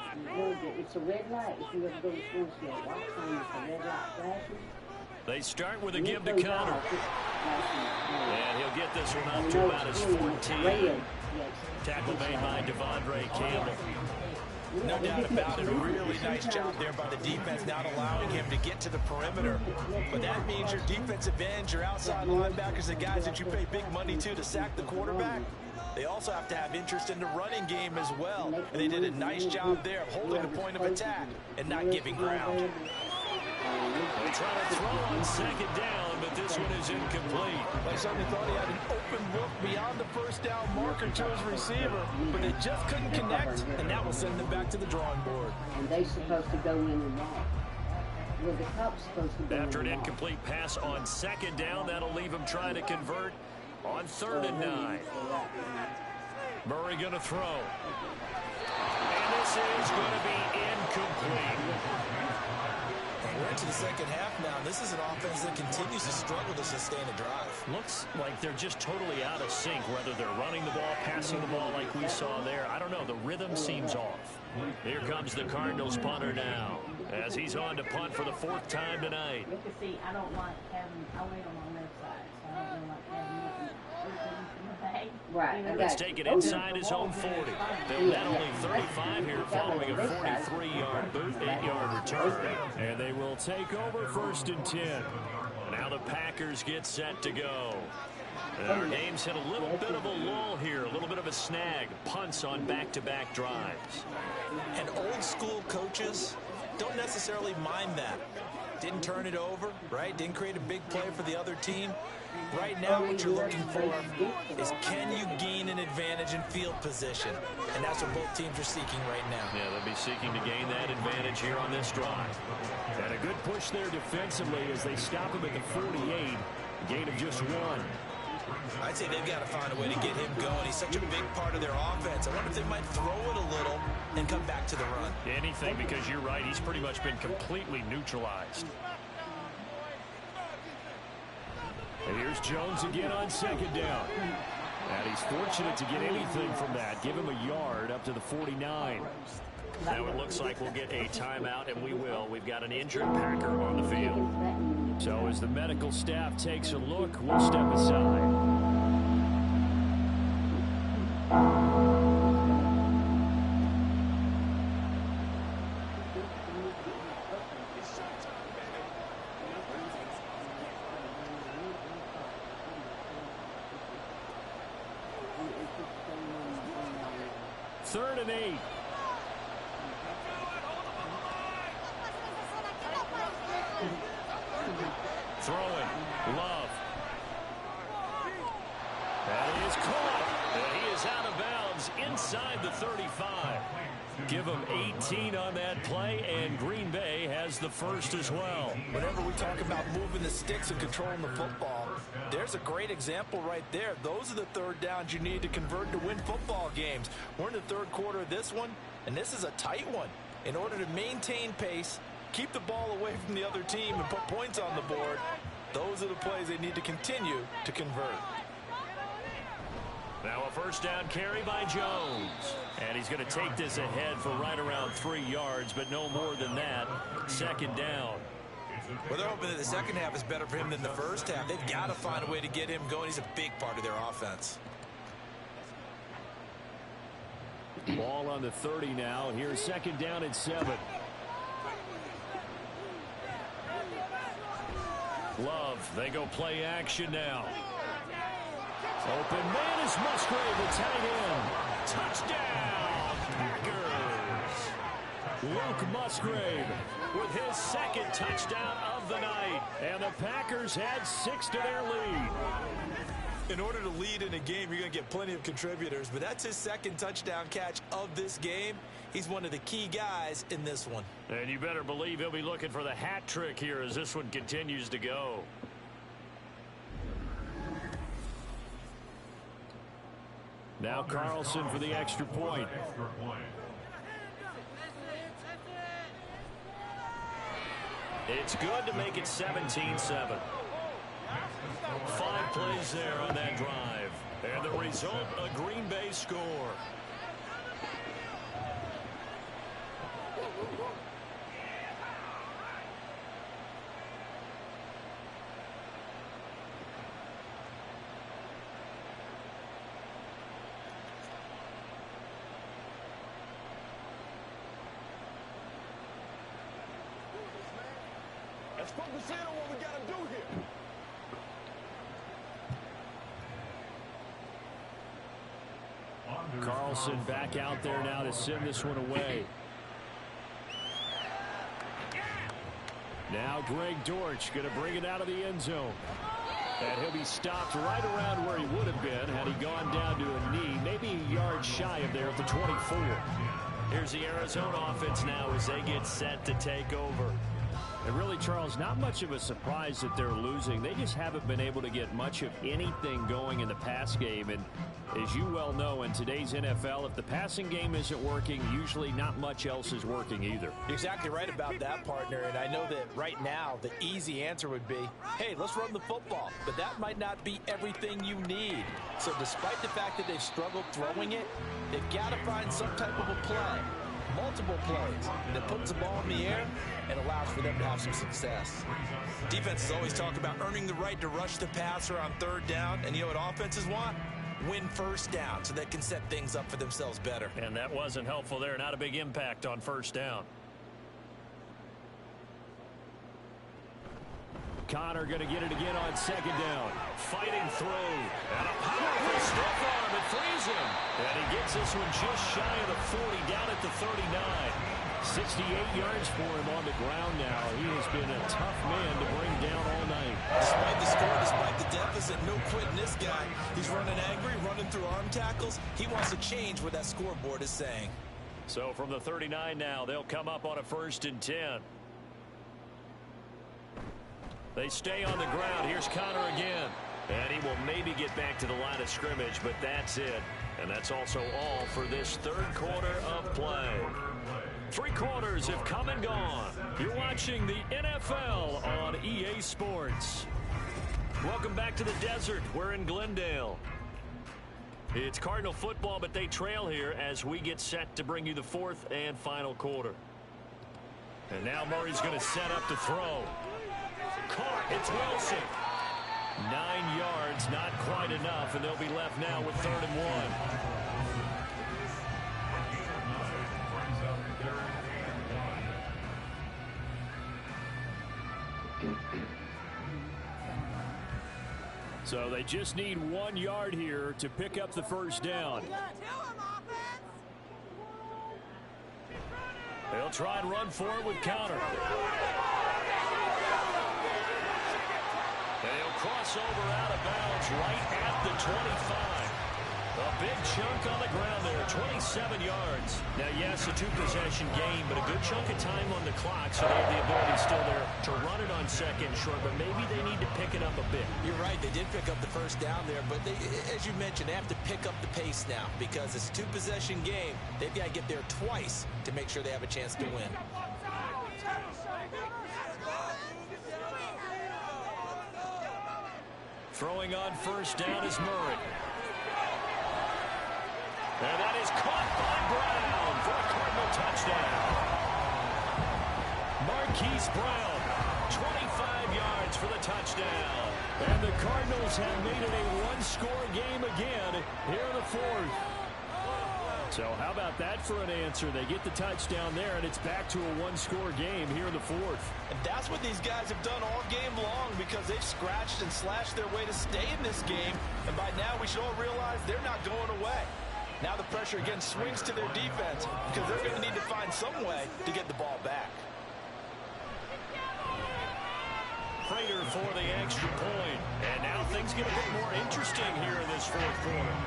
it's a red light. If you ever go to the store and see a white sign, it's a red light flashing. They start with a give to counter. And he'll get this one up to about his 14. Tackle made by Devondre Campbell. No doubt about it. A really nice job there by the defense, not allowing him to get to the perimeter. But that means your defensive ends, your outside linebackers, the guys that you pay big money to sack the quarterback, they also have to have interest in the running game as well. And they did a nice job there of holding the point of attack and not giving ground. They try to throw on 2nd down, but this one is incomplete. I certainly thought he had an open look beyond the first down marker to his receiver, but they just couldn't connect, and that will send them back to the drawing board. And they're supposed to go in and walk. Well, the cup's supposed to go After an in and walk. incomplete pass on 2nd down, that'll leave him trying to convert on 3rd and 9. Murray going to throw. And this is going to be incomplete. We're into the second half now. This is an offense that continues to struggle to sustain a drive. Looks like they're just totally out of sync, whether they're running the ball, passing the ball like we saw there. I don't know. The rhythm seems off. Here comes the Cardinals punter now, as he's on to punt for the 4th time tonight. Because, see, I don't like having, I wait on my left side, so I don't like having nothing in the bag. Right. Let's take it inside his own 40. They'll net only 35 here following a 43-yard boot, 8-yard return. And they will take over 1st and 10. Now the Packers get set to go. And our game's hit a little bit of a lull here, a little bit of a snag. Punts on back-to-back drives. And old-school coaches don't necessarily mind that. Didn't turn it over, right? Didn't create a big play for the other team. Right now, what you're looking for is can you gain an advantage in field position? And that's what both teams are seeking right now. Yeah, they'll be seeking to gain that advantage here on this drive. And a good push there defensively as they stop him at the 48. Gain of just 1. I'd say they've got to find a way to get him going. He's such a big part of their offense. I wonder if they might throw it a little and come back to the run. Anything, because you're right. He's pretty much been completely neutralized. And here's Jones again on 2nd down. And he's fortunate to get anything from that. Give him a yard up to the 49. Now it looks like we'll get a timeout, and we will. We've got an injured Packer on the field. So as the medical staff takes a look, we'll step aside. Third and 8. Throwing. Love. That is caught. And he is out of bounds inside the 35. Give them 18 on that play, and Green Bay has the first as well. Whenever we talk about moving the sticks and controlling the football, there's a great example right there. Those are the third downs you need to convert to win football games. We're in the third quarter of this one, and this is a tight one. In order to maintain pace, keep the ball away from the other team, and put points on the board, those are the plays they need to continue to convert. Now a first down carry by Jones. And he's going to take this ahead for right around 3 yards, but no more than that. Second down. Well, they're hoping that the second half is better for him than the first half. They've got to find a way to get him going. He's a big part of their offense. Ball on the 30 now. Here's second down and 7. Love, they go play action now. Open man is Musgrave, the tight end. Touchdown, Packers. Luke Musgrave with his second touchdown of the night. And the Packers add 6 to their lead. In order to lead in a game, you're going to get plenty of contributors, but that's his second touchdown catch of this game. He's one of the key guys in this one. And you better believe he'll be looking for the hat trick here as this one continues to go. Now Carlson for the extra point. It's good to make it 17-7. 5 plays there on that drive. And the result, a Green Bay score. Let's focus in on what we got to do here. Carlson back out there now to send this one away. Now Greg Dortch going to bring it out of the end zone. And he'll be stopped right around where he would have been had he gone down to a knee, maybe a yard shy of there at the 24. Here's the Arizona offense now as they get set to take over. And really, Charles, not much of a surprise that they're losing. They just haven't been able to get much of anything going in the pass game. And as you well know, in today's NFL, if the passing game isn't working, usually not much else is working either. You're exactly right about that, partner. And I know that right now the easy answer would be, hey, let's run the football. But that might not be everything you need. So despite the fact that they've struggled throwing it, they've got to find some type of a play. Multiple plays that puts the ball in the air and allows for them to have some success. Defenses always talk about earning the right to rush the passer on third down. And you know what offenses want? Win first down so they can set things up for themselves better. And that wasn't helpful there. Not a big impact on first down. Connor going to get it again on second down. Fighting through. And a powerful stiff arm. It frees him. And he gets this one just shy of the 40 down at the 39. 68 yards for him on the ground now. He has been a tough man to bring down all night. Despite the score, despite the deficit, no quitting this guy. He's running angry, running through arm tackles. He wants to change what that scoreboard is saying. So from the 39 now, they'll come up on a 1st and 10. They stay on the ground. Here's Connor again. And he will maybe get back to the line of scrimmage, but that's it. And that's also all for this third quarter of play. 3 quarters have come and gone. You're watching the NFL on EA Sports. Welcome back to the desert. We're in Glendale. It's Cardinal football, but they trail here as we get set to bring you the 4th and final quarter. And now Murray's going to set up to throw. Caught. It's Wilson. 9 yards, not quite enough, and they'll be left now with 3rd and 1. So they just need 1 yard here to pick up the first down. They'll try and run for it with Connor. They'll cross over out of bounds right at the 25. A big chunk on the ground there, 27 yards. Now, yes, a two-possession game, but a good chunk of time on the clock, so they have the ability still there to run it on second short, but maybe they need to pick it up a bit. You're right, they did pick up the first down there, but they, as you mentioned, they have to pick up the pace now because it's a two-possession game. They've got to get there twice to make sure they have a chance to win. Throwing on first down is Murray. And that is caught by Brown for a Cardinal touchdown. Marquise Brown, 25 yards for the touchdown. And the Cardinals have made it a one-score game again here in the fourth. So how about that for an answer? They get the touchdown there, and it's back to a one-score game here in the fourth. And that's what these guys have done all game long because they've scratched and slashed their way to stay in this game. And by now, we should all realize they're not going away. Now the pressure again swings to their defense because they're going to need to find some way to get the ball back. Prater for the extra point. And now things get a bit more interesting here in this fourth quarter.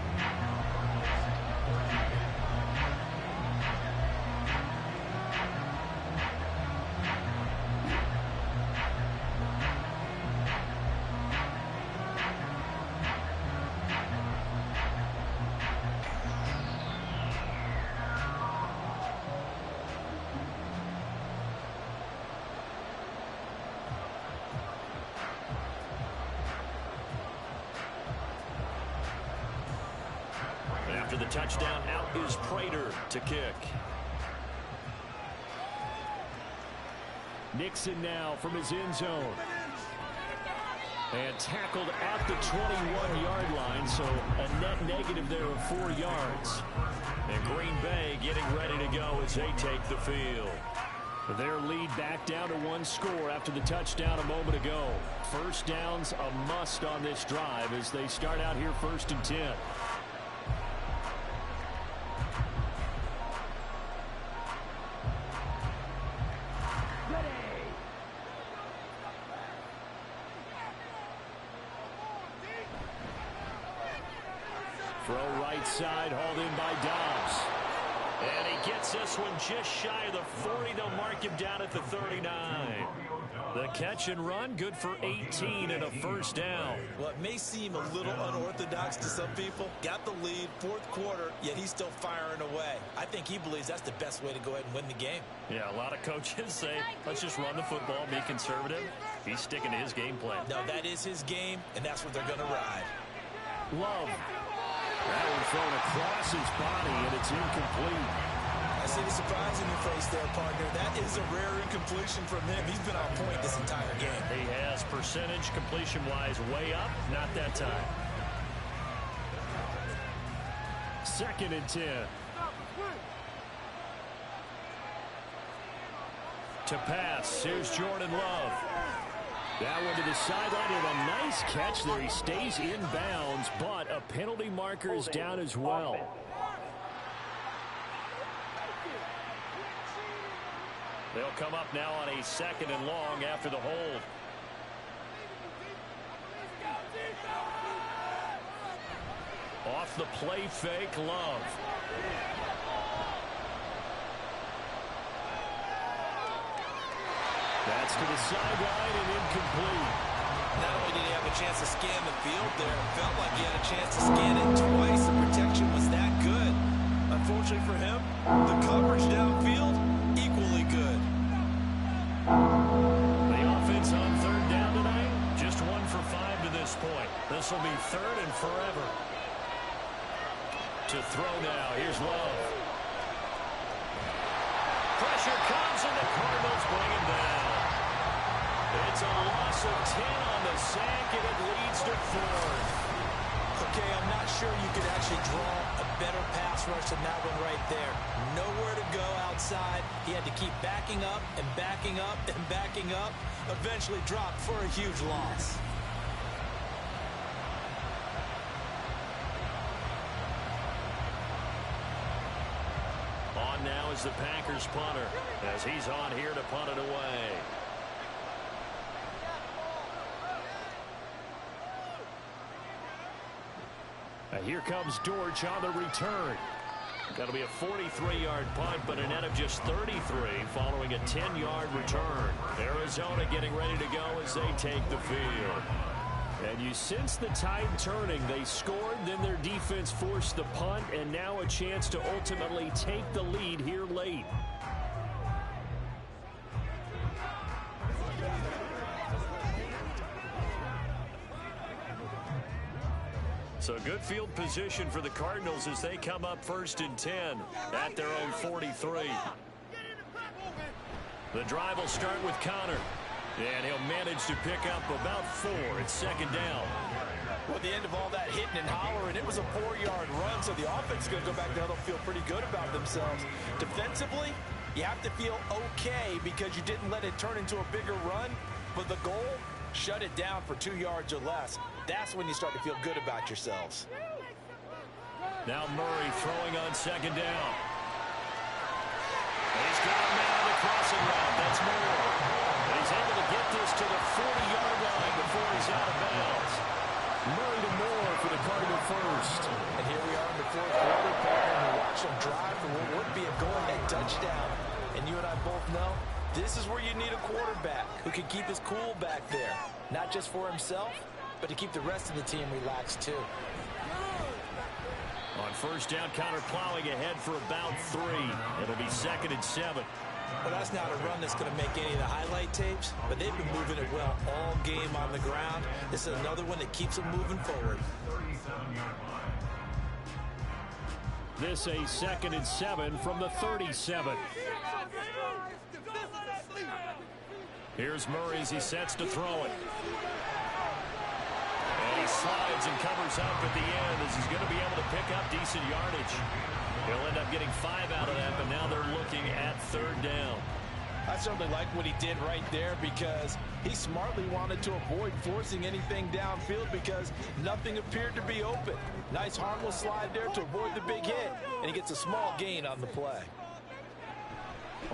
After the touchdown, out is Prater to kick. Nixon now from his end zone. And tackled at the 21-yard line, so a net negative there of 4 yards. And Green Bay getting ready to go as they take the field. Their lead back down to one score after the touchdown a moment ago. First down's a must on this drive as they start out here 1st and 10. Throw right side, hauled in by Dobbs. And he gets this one just shy of the 40. They'll mark him down at the 39. The catch and run, good for 18 and a first down. Well, it may seem a little unorthodox to some people. Got the lead, fourth quarter, yet he's still firing away. I think he believes that's the best way to go ahead and win the game. Yeah, a lot of coaches say, let's just run the football, be conservative. He's sticking to his game plan. No, that is his game, and that's what they're going to ride. Love. That one thrown across his body, and it's incomplete. I see the surprise in your face there, partner. That is a rare incompletion from him. He's been on point this entire game. He has percentage completion-wise way up. Not that time. 2nd and 10. To pass, here's Jordan Love. That one to the sideline and a nice catch there. He stays in bounds, but a penalty marker is down as well. They'll come up now on a 2nd and long after the hold. Off the play fake, Love. That's to the sideline and incomplete. Not only did he have a chance to scan the field there, it felt like he had a chance to scan it twice. The protection was that good. Unfortunately for him, the coverage downfield, equally good. The offense on 3rd down tonight, just 1 for 5 to this point. This will be 3rd and forever. To throw now, here's Love. Pressure comes and the Cardinals bring him down. It's a loss of 10 on the sack, and it leads to 4th. Okay, I'm not sure you could actually draw a better pass rush than that one right there. Nowhere to go outside. He had to keep backing up and backing up and backing up. Eventually dropped for a huge loss. On now is the Packers punter as he's on here to punt it away. Here comes Dortch on the return. That'll be a 43-yard punt, but a net of just 33 following a 10-yard return. Arizona getting ready to go as they take the field. And you sense the tide turning. They scored, then their defense forced the punt, and now a chance to ultimately take the lead here late. So good field position for the Cardinals as they come up 1st and 10 at their own 43. The drive will start with Connor. And he'll manage to pick up about 4. It's 2nd down. Well, at the end of all that hitting and hollering, it was a 4-yard run, so the offense is going to go back there. They'll feel pretty good about themselves. Defensively, you have to feel okay because you didn't let it turn into a bigger run. But the goal, shut it down for 2 yards or less. That's when you start to feel good about yourselves. Now Murray throwing on 2nd down. He's got a man on the crossing route. That's Moore. And he's able to get this to the 40-yard line before he's out of bounds. Murray to Moore for the Cardinal first. And here we are in the 4th quarter, and we watch them drive for what would be a go-ahead touchdown. And you and I both know this is where you need a quarterback who can keep his cool back there. Not just for himself, but to keep the rest of the team relaxed too. On 1st down, Connor plowing ahead for about 3. It'll be 2nd and 7. Well, that's not a run that's going to make any of the highlight tapes, but they've been moving it well all game on the ground. This is another one that keeps them moving forward. This a 2nd and 7 from the 37. Here's Murray as he sets to throw it. And he slides and covers up at the end as he's going to be able to pick up decent yardage. He'll end up getting 5 out of that, but now they're looking at 3rd down. I certainly like what he did right there because he smartly wanted to avoid forcing anything downfield because nothing appeared to be open. Nice harmless slide there to avoid the big hit, and he gets a small gain on the play.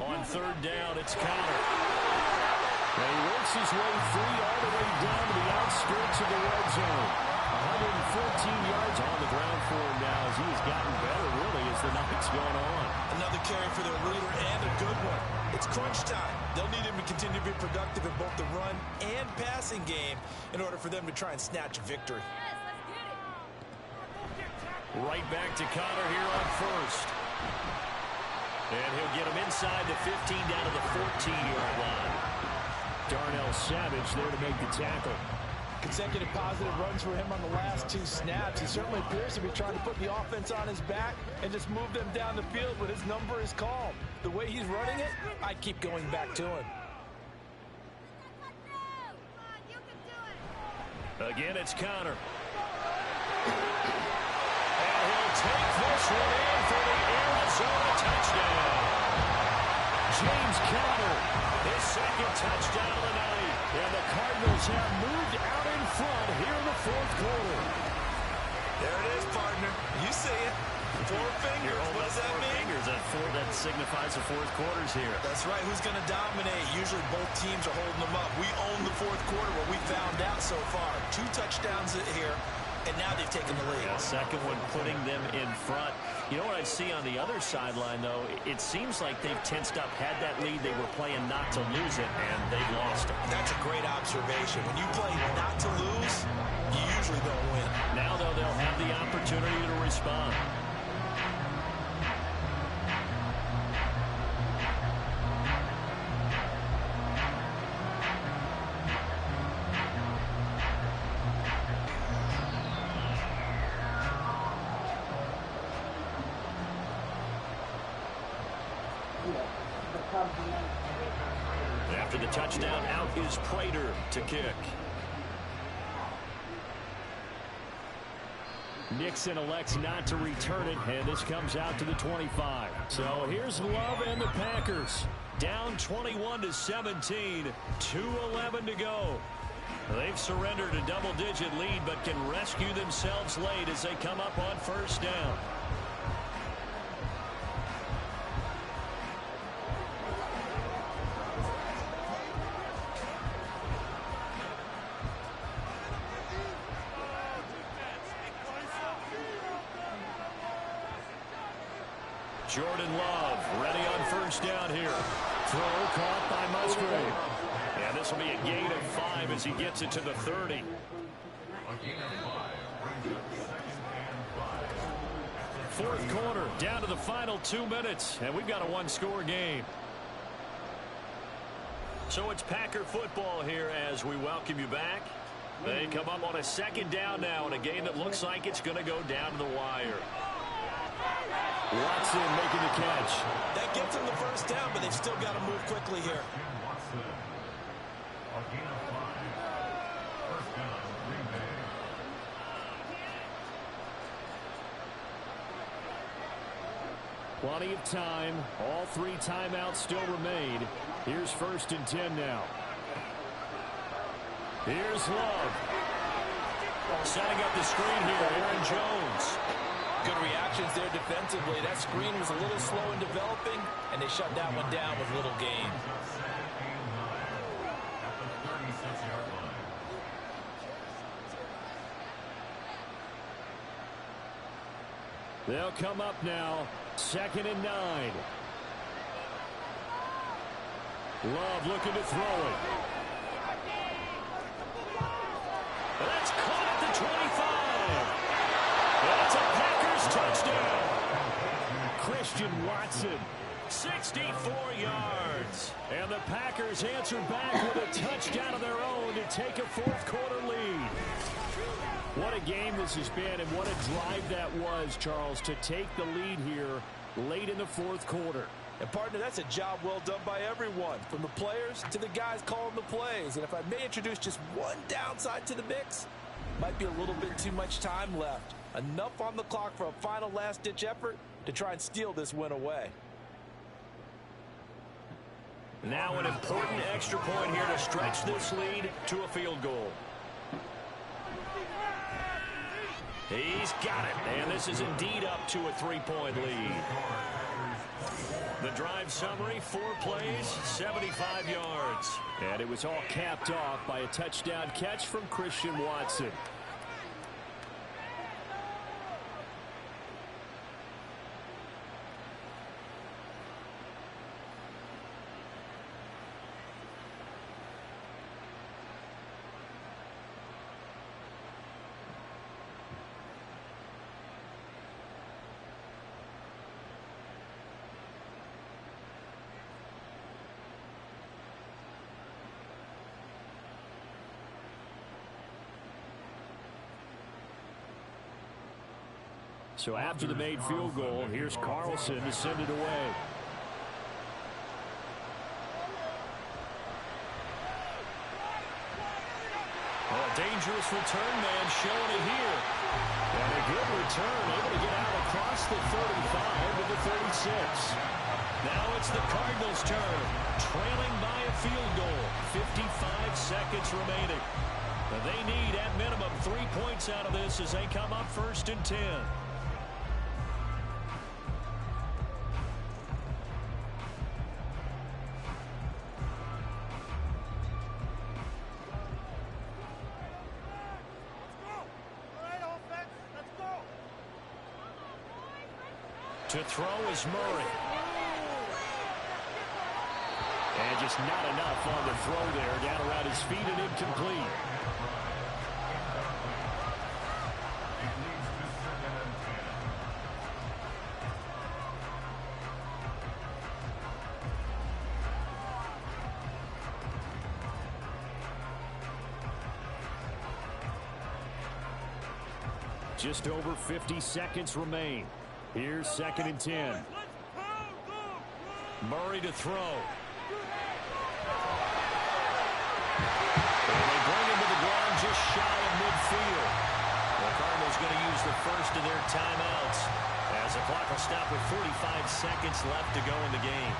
On 3rd down, it's Connor. And he works his way free all the way down to the outskirts of the red zone. 114 yards on the ground for him now as he has gotten better, really, as the night's going on. Another carry for their leader and a good one. It's crunch time. They'll need him to continue to be productive in both the run and passing game in order for them to try and snatch a victory. Right back to Connor here on 1st. And he'll get him inside the 15 down to the 14-yard line. Darnell Savage there to make the tackle. Consecutive positive runs for him on the last 2 snaps. He certainly appears to be trying to put the offense on his back and just move them down the field when his number is called. The way he's running it, I keep going back to him. Again, it's Connor. And he'll take this one in for the Arizona touchdown. James Conner, his 2nd touchdown of the night. And the Cardinals have moved out in front here in the 4th quarter. There it is, partner. You see it. 4 fingers. What does that mean? Fingers. That signifies the 4th quarters here. That's right. Who's going to dominate? Usually both teams are holding them up. We own the 4th quarter, what we found out so far. 2 touchdowns here, and now they've taken the lead. Yeah, 2nd one putting them in front. You know what I see on the other sideline, though? It seems like they've tensed up, had that lead. They were playing not to lose it, and they've lost it. That's a great observation. When you play not to lose, you usually don't win. Now, though, they'll have the opportunity to respond. After the touchdown, out is Prater to kick. Nixon elects not to return it, and this comes out to the 25. So here's Love and the Packers. Down 21-17, 2:11 to go. They've surrendered a double-digit lead, but can rescue themselves late as they come up on 1st down. Jordan Love ready on first down here. Throw caught by Musgrave. And this will be a gain of 5 as he gets it to the 30. A gain of 5 brings up 2nd and 5. Fourth quarter, down to the final 2 minutes, and we've got a one-score game. So it's Packer football here as we welcome you back. They come up on a second down now in a game that looks like it's going to go down to the wire. Watson making the catch. That gets them the first down, but they've still got to move quickly here. Watson. A gain of 5. First down, Green Bay. Plenty of time. All 3 timeouts still remain. Here's 1st and 10 now. Here's Love. Setting up the screen here, Aaron Jones. Good reactions there defensively. That screen was a little slow in developing, and they shut that one down with little gain. At the 36-yard line. They'll come up now. 2nd and 9. Love looking to throw it. That's caught at the 25. That's a Packers touchdown. Christian Watson, 64 yards. And the Packers answer back with a touchdown of their own to take a fourth-quarter lead. What a game this has been, and what a drive that was, Charles, to take the lead here late in the fourth quarter. And, partner, that's a job well done by everyone, from the players to the guys calling the plays. And if I may introduce just one downside to the mix, might be a little bit too much time left. Enough on the clock for a final last-ditch effort to try and steal this win away. Now an important extra point here to stretch this lead to a field goal. He's got it, and this is indeed up to a 3-point lead. The drive summary, 4 plays, 75 yards. And it was all capped off by a touchdown catch from Christian Watson. So after the made field goal, here's Carlson to send it away. A dangerous return man showing it here. And a good return, able to get out across the 35 to the 36. Now it's the Cardinals' turn, trailing by a field goal. 55 seconds remaining. They need, at minimum, 3 points out of this as they come up 1st and 10. To throw is Murray. And just not enough on the throw there. Down around his feet and incomplete. Just over 50 seconds remain. Here's 2nd and 10. Murray to throw. And they bring him to the ground just shy of midfield. The Cardinals going to use the first of their timeouts as the clock will stop with 45 seconds left to go in the game.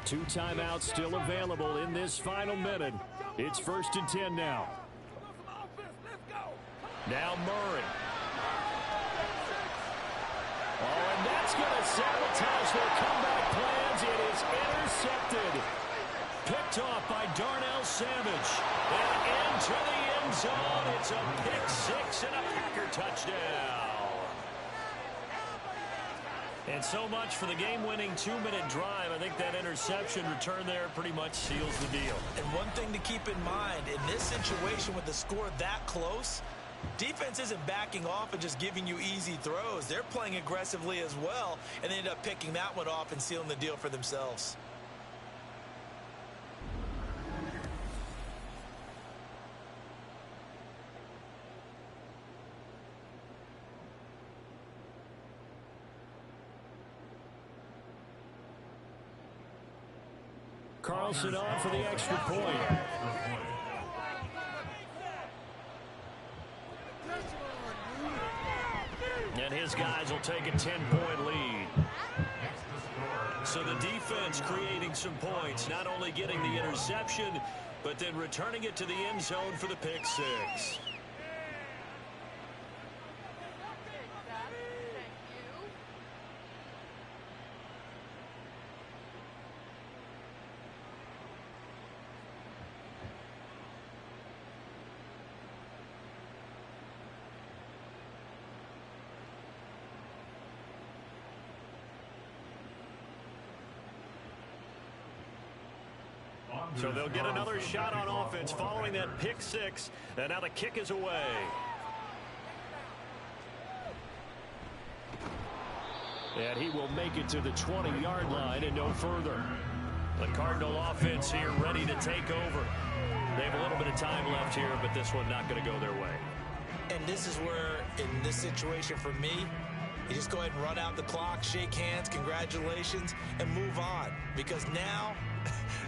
Two timeouts still available in this final minute. It's 1st and 10 now. Now Murray. Oh, and that's going to sabotage their comeback plans. It is intercepted. picked off by Darnell Savage. And into the end zone. It's a pick six and a Packer touchdown. And so much for the game-winning 2-minute drive. I think that interception return there pretty much seals the deal. And one thing to keep in mind, in this situation with the score that close, defense isn't backing off and just giving you easy throws. They're playing aggressively as well, and they end up picking that one off and sealing the deal for themselves. Carlson on for the extra point. And his guys will take a 10-point lead. So the defense creating some points, not only getting the interception, but then returning it to the end zone for the pick six. So they'll get another shot on offense following that pick six. And now the kick is away. And he will make it to the 20-yard line and no further. The Cardinal offense here ready to take over. They have a little bit of time left here, but this one not going to go their way. And this is where, in this situation for me, you just go ahead and run out the clock, shake hands, congratulations, and move on. Because now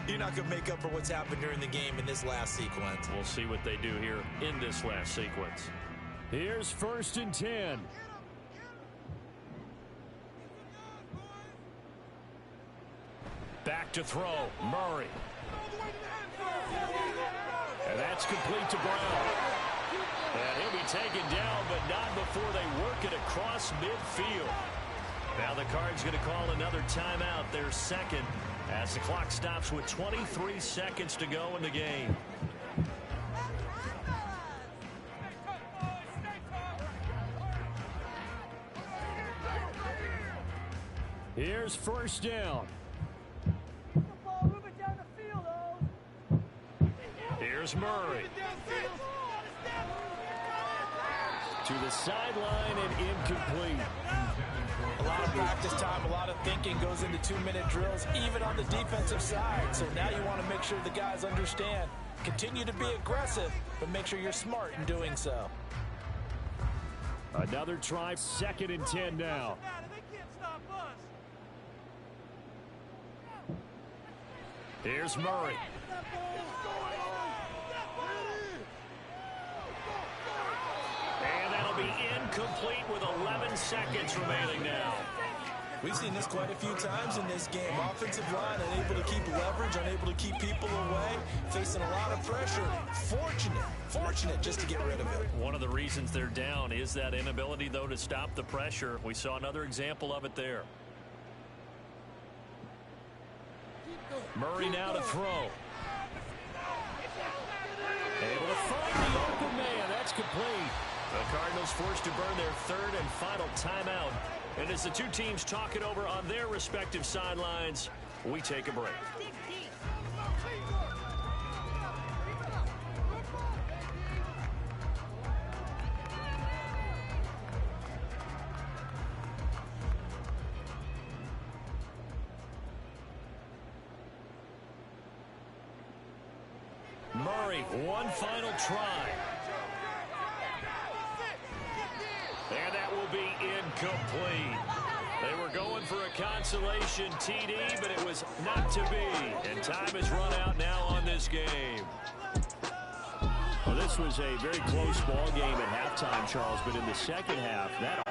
you're not going to make up for what's happened during the game in this last sequence. We'll see what they do here in this last sequence. Here's 1st and 10. Back to throw. Murray. And that's complete to Brown. And he'll be taken down, but not before they work it across midfield. Now the Cards going to call another timeout, their second, as the clock stops with 23 seconds to go in the game. Here's 1st down. Here's Murray. To the sideline and incomplete. A lot of practice time, a lot of thinking goes into 2-minute drills, even on the defensive side. So now you want to make sure the guys understand. Continue to be aggressive, but make sure you're smart in doing so. Another try, 2nd and 10 now. Here's Murray. And that'll be incomplete with 11 seconds remaining now. We've seen this quite a few times in this game. Offensive line unable to keep leverage, unable to keep people away, facing a lot of pressure. Fortunate just to get rid of it. One of the reasons they're down is that inability, though, to stop the pressure. We saw another example of it there. Murray now to throw. Able to find the open man. That's complete. The Cardinals forced to burn their 3rd and final timeout. And as the two teams talk it over on their respective sidelines, we take a break. Murray, one final try. And that will be incomplete. They were going for a consolation TD, but it was not to be. And time has run out now on this game. Well, this was a very close ball game at halftime, Charles, but in the second half, that